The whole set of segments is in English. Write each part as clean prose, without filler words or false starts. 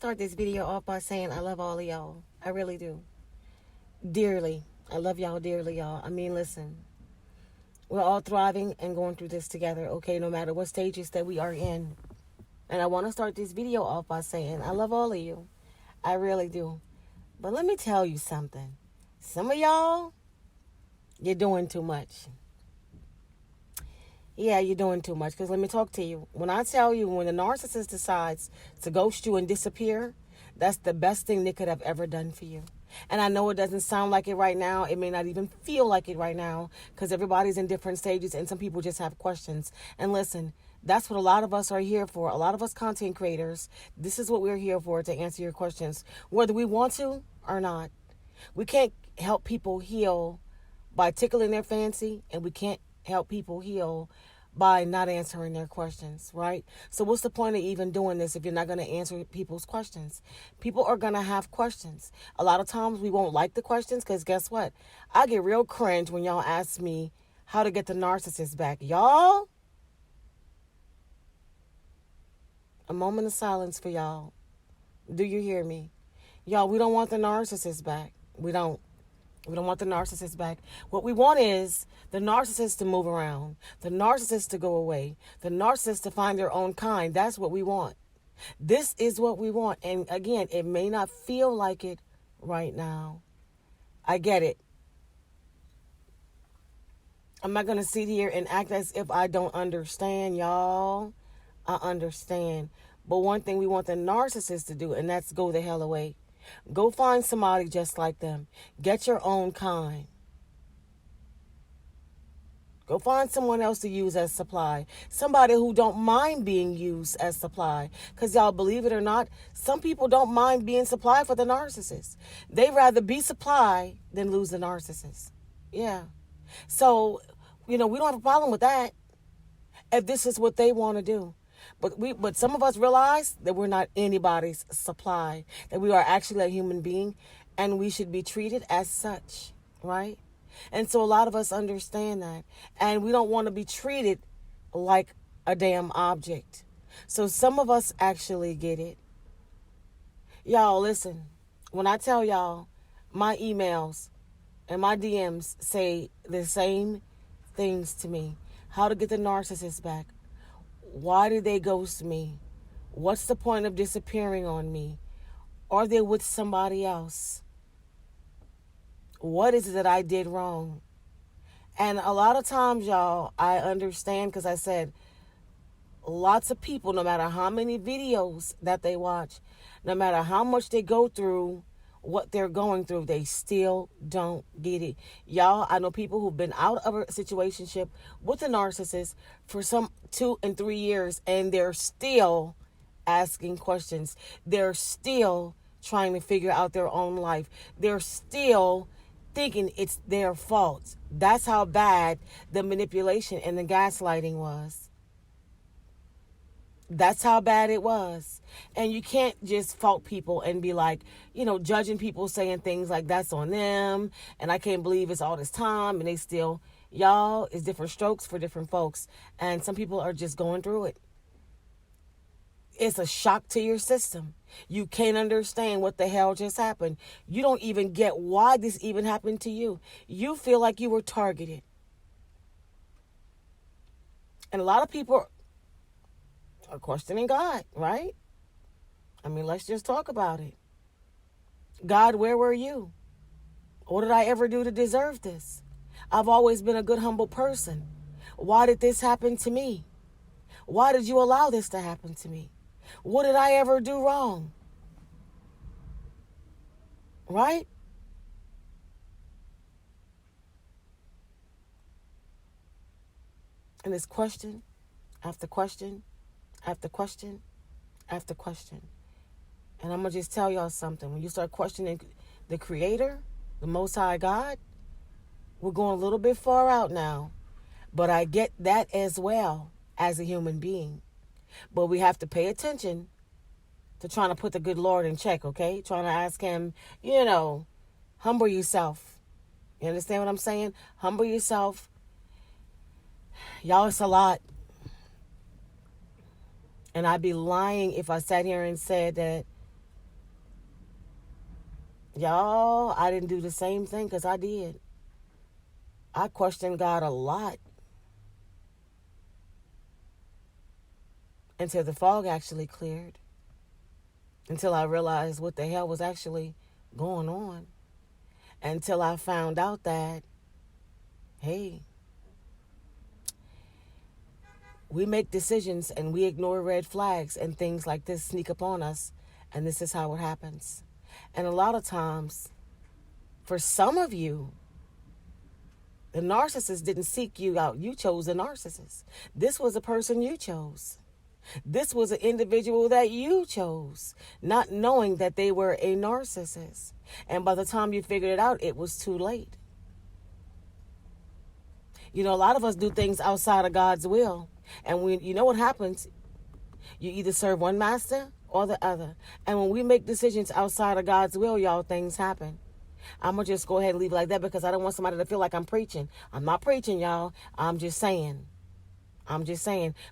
start this video off by saying I love all of y'all. I really do. Dearly. I love y'all dearly, y'all. I mean, listen. We're all thriving and going through this together, okay, no matter what stages that we are in. And I want to start this video off by saying I love all of you. I really do. But let me tell you something. Some of y'all, you're doing too much. Yeah, you're doing too much. Because let me talk to you. When I tell you, when the narcissist decides to ghost you and disappear, that's the best thing they could have ever done for you. And I know it doesn't sound like it right now. It may not even feel like it right now because everybody's in different stages and some people just have questions. And listen, that's what a lot of us are here for. A lot of us content creators, this is what we're here for, to answer your questions, whether we want to or not. We can't help people heal by tickling their fancy, and we can't help people heal by not answering their questions, right? So what's the point of even doing this if you're not going to answer people's questions? People are going to have questions. A lot of times we won't like the questions because guess what? I get real cringe when y'all ask me how to get the narcissist back. Y'all, a moment of silence for y'all. Do you hear me? Y'all, we don't want the narcissist back. We don't. We don't want the narcissist back. What we want is the narcissist to move around, the narcissist to go away, the narcissist to find their own kind. That's what we want. This is what we want. And again, it may not feel like it right now. I get it. I'm not going to sit here and act as if I don't understand, y'all. I understand. But one thing we want the narcissist to do, and that's go the hell away. Go find somebody just like them. Get your own kind. Go find someone else to use as supply. Somebody who don't mind being used as supply. Because y'all, believe it or not, some people don't mind being supply for the narcissist. They'd rather be supply than lose the narcissist. Yeah. So, we don't have a problem with that if this is what they want to do. But some of us realize that we're not anybody's supply, that we are actually a human being, and we should be treated as such, right? And so a lot of us understand that, and we don't want to be treated like a damn object. So some of us actually get it. Y'all, listen, when I tell y'all, my emails and my DMs say the same things to me. How to get the narcissist back. Why did they ghost me? What's the point of disappearing on me? Are they with somebody else? What is it that I did wrong? And a lot of times, y'all, I understand because I said lots of people, no matter how many videos that they watch, no matter how much they go through what they're going through, they still don't get it. Y'all, I know people who've been out of a situationship with a narcissist for some 2 and 3 years, and they're still asking questions. They're still trying to figure out their own life. They're still thinking it's their fault. That's how bad the manipulation and the gaslighting was. That's how bad it was. And you can't just fault people and be like, judging people, saying things like that's on them. And I can't believe it's all this time. And they still, y'all, it's different strokes for different folks. And some people are just going through it. It's a shock to your system. You can't understand what the hell just happened. You don't even get why this even happened to you. You feel like you were targeted. And a lot of people are questioning God, right? I mean, let's just talk about it. God, where were you? What did I ever do to deserve this? I've always been a good, humble person. Why did this happen to me? Why did you allow this to happen to me? What did I ever do wrong? Right? And it's question after question after question after question. And I'm going to just tell y'all something. When you start questioning the Creator, the Most High God, we're going a little bit far out now. But I get that as well as a human being. But we have to pay attention to trying to put the good Lord in check, okay? Trying to ask him, humble yourself. You understand what I'm saying? Humble yourself. Y'all, it's a lot. And I'd be lying if I sat here and said that Y'all, I didn't do the same thing because I did. I questioned God a lot until the fog actually cleared, until I realized what the hell was actually going on, until I found out that, hey, we make decisions and we ignore red flags and things like this sneak up on us, and this is how it happens. And a lot of times, for some of you, the narcissist didn't seek you out. You chose a narcissist. This was a person you chose. This was an individual that you chose, not knowing that they were a narcissist. And by the time you figured it out, it was too late. You know, a lot of us do things outside of God's will. And you know what happens? You either serve one master or the other. And when we make decisions outside of God's will, y'all, things happen. I'm going to just go ahead and leave it like that because I don't want somebody to feel like I'm preaching. I'm not preaching, y'all. I'm just saying.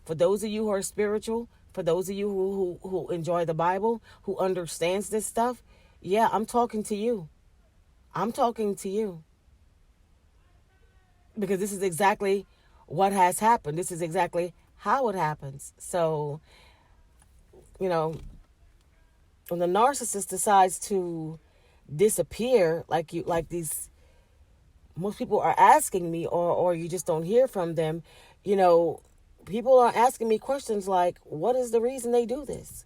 For those of you who are spiritual, for those of you who enjoy the Bible, who understands this stuff, yeah, I'm talking to you. I'm talking to you. Because this is exactly what has happened. This is exactly how it happens. So, you know, when the narcissist decides to disappear, like these, most people are asking me, or you just don't hear from them, you know, people are asking me questions like, what is the reason they do this?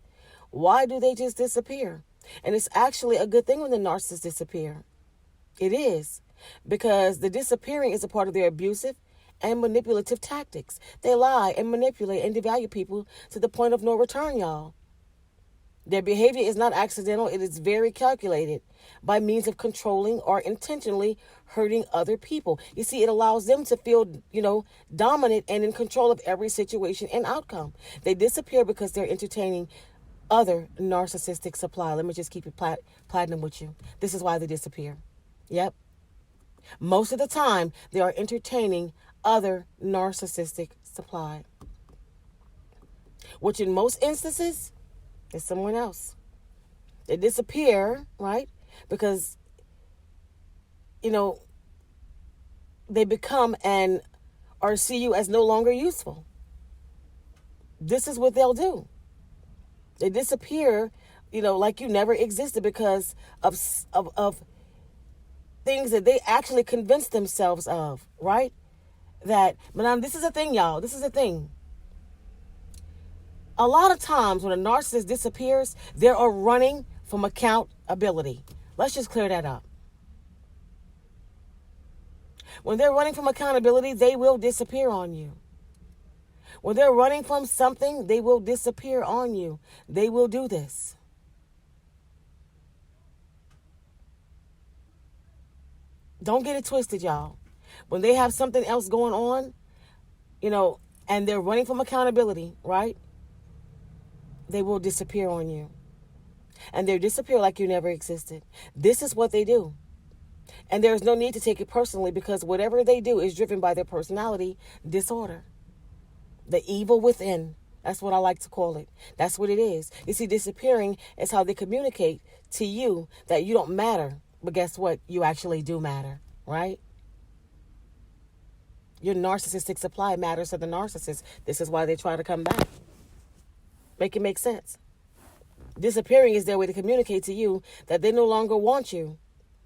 Why do they just disappear? And it's actually a good thing when the narcissists disappear. It is. Because the disappearing is a part of their abusive and manipulative tactics. They lie and manipulate and devalue people to the point of no return, y'all. Their behavior is not accidental. It is very calculated by means of controlling or intentionally hurting other people. You see, it allows them to feel, dominant and in control of every situation and outcome. They disappear because they're entertaining other narcissistic supply. Let me just keep it platinum with you. This is why they disappear. Yep. Most of the time, they are entertaining other narcissistic supply, which in most instances is someone else. They disappear, right? Because, they become or see you as no longer useful. This is what they'll do. They disappear, like you never existed because of things that they actually convinced themselves of, right? But this is the thing, y'all. This is the thing. A lot of times when a narcissist disappears, they are running from accountability. Let's just clear that up. When they're running from accountability, they will disappear on you. When they're running from something, they will disappear on you. They will do this. Don't get it twisted, y'all. When they have something else going on, and they're running from accountability, right? They will disappear on you. And they'll disappear like you never existed. This is what they do. And there's no need to take it personally because whatever they do is driven by their personality disorder. The evil within. That's what I like to call it. That's what it is. You see, disappearing is how they communicate to you that you don't matter. But guess what? You actually do matter, right? Your narcissistic supply matters to the narcissist. This is why they try to come back. Make it make sense. Disappearing is their way to communicate to you that they no longer want you,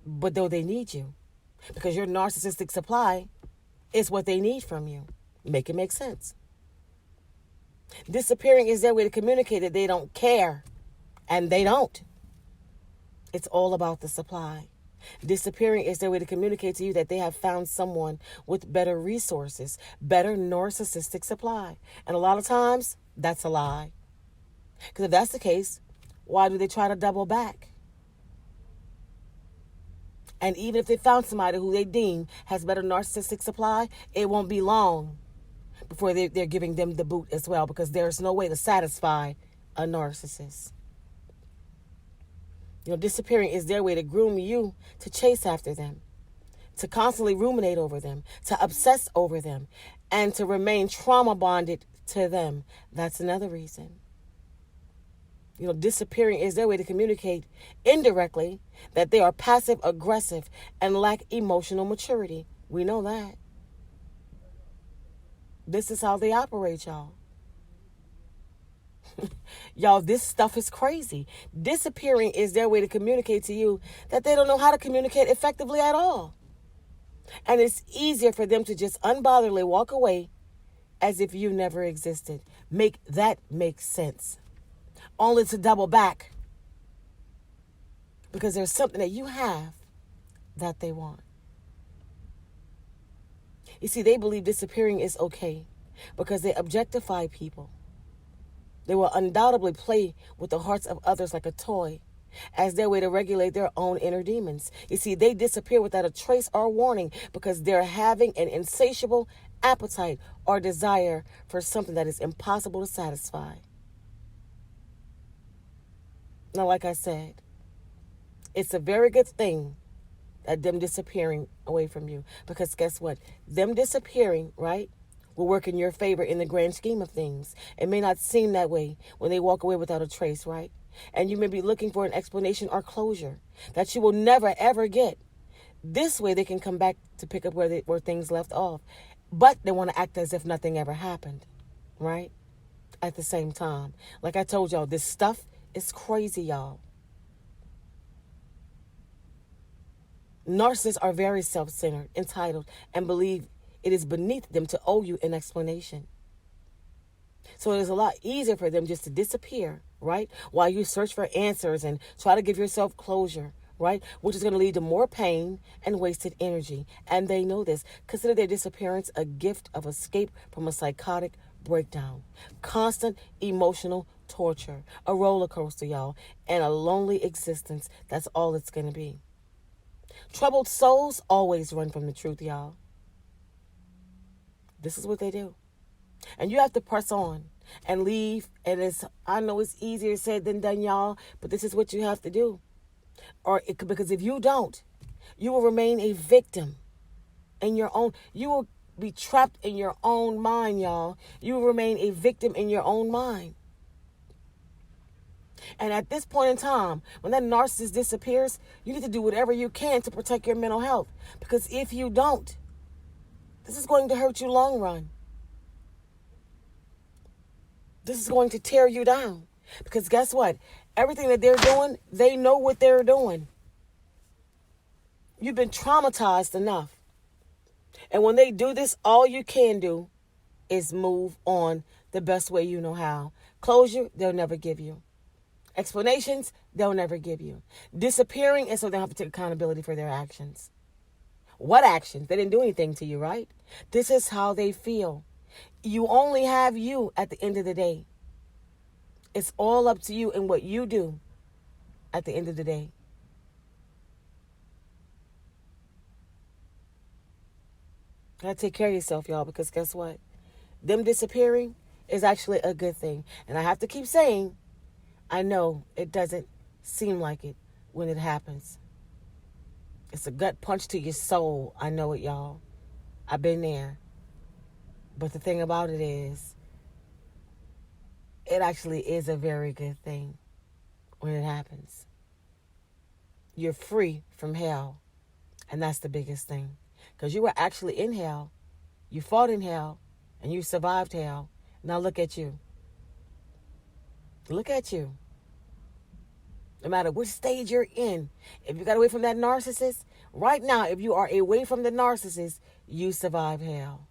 but though they need you. Because your narcissistic supply is what they need from you. Make it make sense. Disappearing is their way to communicate that they don't care. And they don't. It's all about the supply. Disappearing is their way to communicate to you that they have found someone with better resources, better narcissistic supply. And a lot of times, that's a lie. Because if that's the case, why do they try to double back? And even if they found somebody who they deem has better narcissistic supply, it won't be long before they're giving them the boot as well, because there's no way to satisfy a narcissist. Disappearing is their way to groom you to chase after them, to constantly ruminate over them, to obsess over them, and to remain trauma bonded to them. That's another reason. Disappearing is their way to communicate indirectly that they are passive aggressive and lack emotional maturity. We know that. This is how they operate, y'all. Y'all, this stuff is crazy. Disappearing is their way to communicate to you that they don't know how to communicate effectively at all. And it's easier for them to just unbotheredly walk away as if you never existed. Make sense. Only to double back because there's something that you have that they want. You see, they believe disappearing is okay because they objectify people. They will undoubtedly play with the hearts of others like a toy as their way to regulate their own inner demons. You see, they disappear without a trace or warning because they're having an insatiable appetite or desire for something that is impossible to satisfy. Now, like I said, it's a very good thing that them disappearing away from you. Because guess what? Them disappearing, right, will work in your favor in the grand scheme of things. It may not seem that way when they walk away without a trace, right? And you may be looking for an explanation or closure that you will never, ever get. This way they can come back to pick up where things left off. But they want to act as if nothing ever happened, right? At the same time. Like I told y'all, this stuff is crazy, y'all. Narcissists are very self-centered, entitled, and believe it is beneath them to owe you an explanation. So it is a lot easier for them just to disappear, right? While you search for answers and try to give yourself closure, right? Which is going to lead to more pain and wasted energy. And they know this. Consider their disappearance a gift of escape from a psychotic breakdown. Constant emotional torture. A roller coaster, y'all. And a lonely existence. That's all it's going to be. Troubled souls always run from the truth, y'all. This is what they do. And you have to press on and leave. And I know it's easier said than done, y'all, but this is what you have to do. Because if you don't, you will remain a victim you will be trapped in your own mind, y'all. You will remain a victim in your own mind. And at this point in time, when that narcissist disappears, you need to do whatever you can to protect your mental health. Because if you don't, this is going to hurt you long run. This is going to tear you down. Because guess what? Everything that they're doing, they know what they're doing. You've been traumatized enough. And when they do this, all you can do is move on the best way you know how. Closure, they'll never give you. Explanations, they'll never give you. Disappearing, and so they'll have to take accountability for their actions. What actions? They didn't do anything to you, right? This is how they feel. You only have you at the end of the day. It's all up to you and what you do at the end of the day. Gotta take care of yourself, y'all, because guess what? Them disappearing is actually a good thing. And I have to keep saying, I know it doesn't seem like it when it happens. It's a gut punch to your soul. I know it, y'all. I've been there. But the thing about it is, it actually is a very good thing when it happens. You're free from hell. And that's the biggest thing. Because you were actually in hell. You fought in hell. And you survived hell. Now look at you. Look at you. No matter which stage you're in. If you got away from that narcissist, right now, if you are away from the narcissist, you survive hell.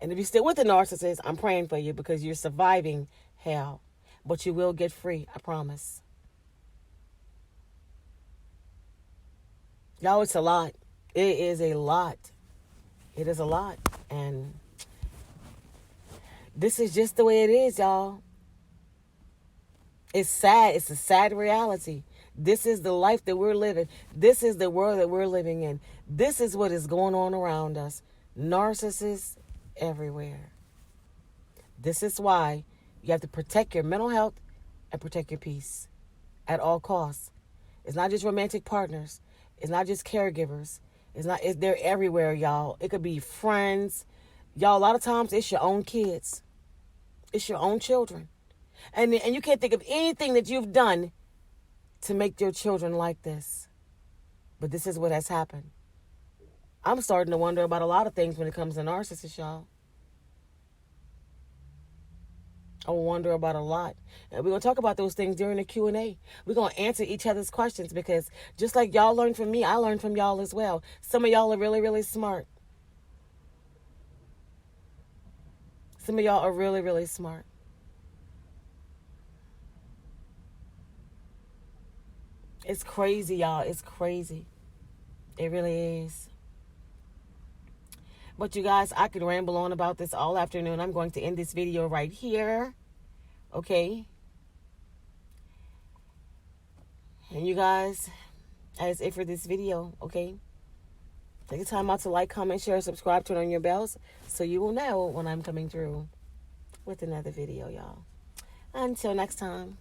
And if you're still with the narcissist, I'm praying for you because you're surviving hell. But you will get free, I promise. Y'all, it's a lot. It is a lot. It is a lot. And this is just the way it is, y'all. It's sad. It's a sad reality. This is the life that we're living. This is the world that we're living in. This is what is going on around us. Narcissists everywhere. This is why you have to protect your mental health and protect your peace at all costs. It's not just romantic partners. It's not just caregivers. They're everywhere, y'all. It could be friends. Y'all, a lot of times it's your own kids. It's your own children. And you can't think of anything that you've done to make your children like this. But this is what has happened. I'm starting to wonder about a lot of things when it comes to narcissists, y'all. I wonder about a lot. And we're going to talk about those things during the Q&A. We're going to answer each other's questions because just like y'all learned from me, I learned from y'all as well. Some of y'all are really, really smart. Some of y'all are really, really smart. It's crazy, y'all. It's crazy. It really is. But you guys, I could ramble on about this all afternoon. I'm going to end this video right here. Okay? And you guys, that is it for this video. Okay? Take the time out to like, comment, share, subscribe, turn on your bells so you will know when I'm coming through with another video, y'all. Until next time.